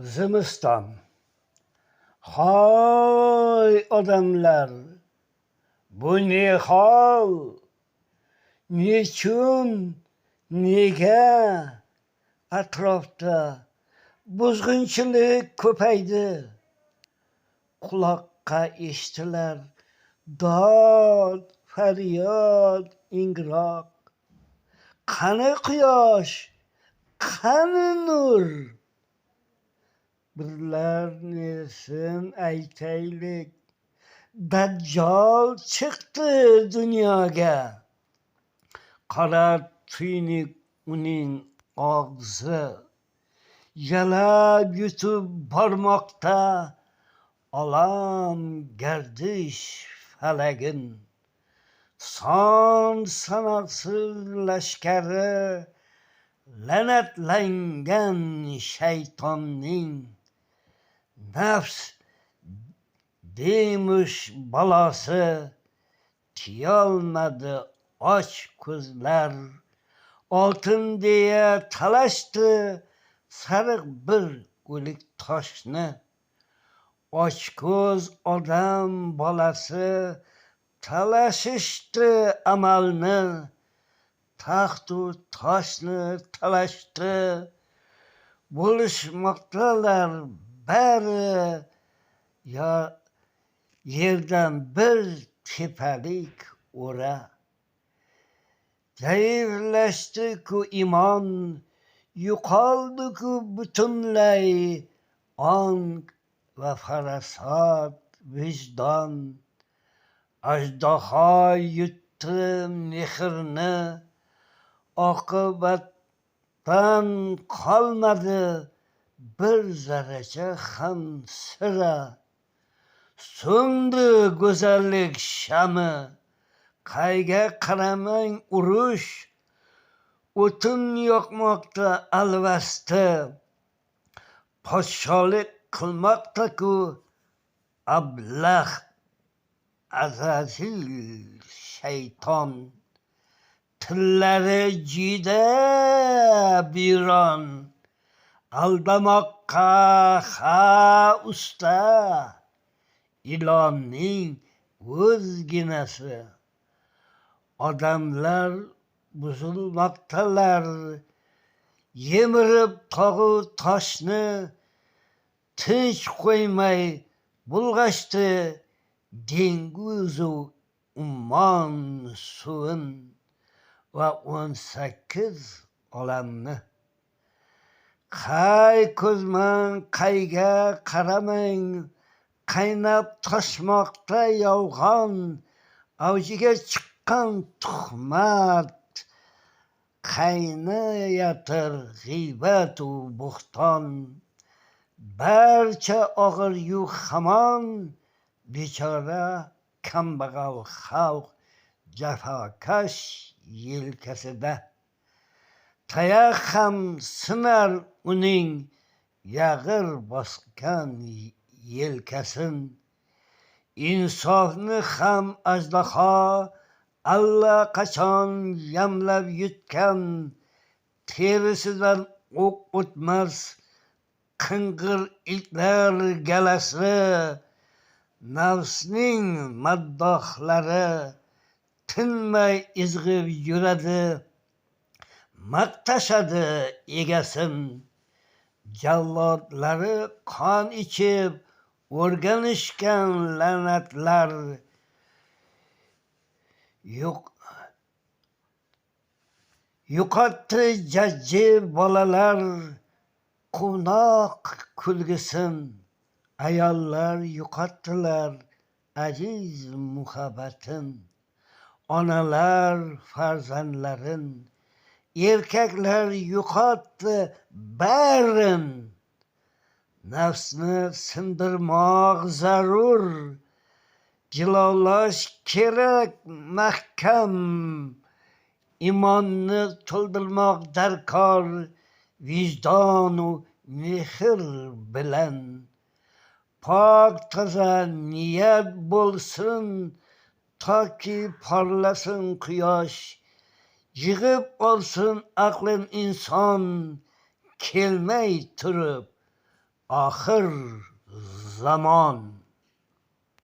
Zimiston. Hay odamlar, bu ne hol? Nechun, nega atrofda buzg'unchilik ko'paydi? Quloqqa eshitilar dod, faryod, ingroq. Qani quyosh, qani nur? Birlarnesin aytaylik. Dajjal chiqdi dunyoga. Qora tuynik uning og'zi. Yalab yutib bormoqda olam gardish falagin. Son sanoqsiz lashkari la'natlangan shaytonning nafs deymish balosi tiyolmadi och ko'zlar. Oltin deya talashdi sariq bir o'lik toshni. Ochko'z odam bolasi talashishdi amalni. Taxtu toshni talashdi. Bo'lishmoqdalar bari yerdan bir tepalik o'ra. Zaiflashdi-ku imon, yo'qoldi-ku butunlay ong va farosat, vijdon. Ajdaho yutdi mehrni, oqibatdan qolmadi bir zarracha ham sira. So'ndi go'zallik shami, qayga qaramang urush. O'tin yoqmoqda alvasti, podsholik qilmoqda-ku ablah azazil shayton. Tillari jiyda biron, aldamoqqa ha usta. Ilonning o'zginasi. Odamlar buzilmoqdalar, yemirib tog'u toshni. Tinch qo'ymay bulg'ashdi dengizu ummon suvin va 18 olamni. Qay ko'zman, qayga qaramang, qaynab toshmoqda yolg'on. Avjiga chiqqan tuhmat, qaynayatir g'iybat-u bo'xton. Barcha og'ir yuk hamon, bechora kambag'al xalq jafokash yelkasida. Tayoq ham sinar uning yag'ir bosgan yelkasin. Insofni ham ajdaho allaqachon yamlab yutgan. Terisidan o'q o'tmas qing'ir itlar galasi. Nafsning maddohlari tinmay izg'ib yuradi. Maqtashadi egasin. Jallodlari qon ichib o'rganishgan la'natlar. Yo'qotdi jajji bolalar quvnoq kulgisin. Ayollar yo'qotdilar aziz muhabbatin. Onalar farzandlarin, erkaklar yo'qotdi barin. Nafsni sindirmoq zarur, jilolash kerak mahkam. Imonni to'ldirmoq darkor, vijdonu mehr bilan. Pok toza niyat bo'lsin, toki porlasin quyosh. Yig'ib olsin aqlin inson, kelmay turib ahir zamon.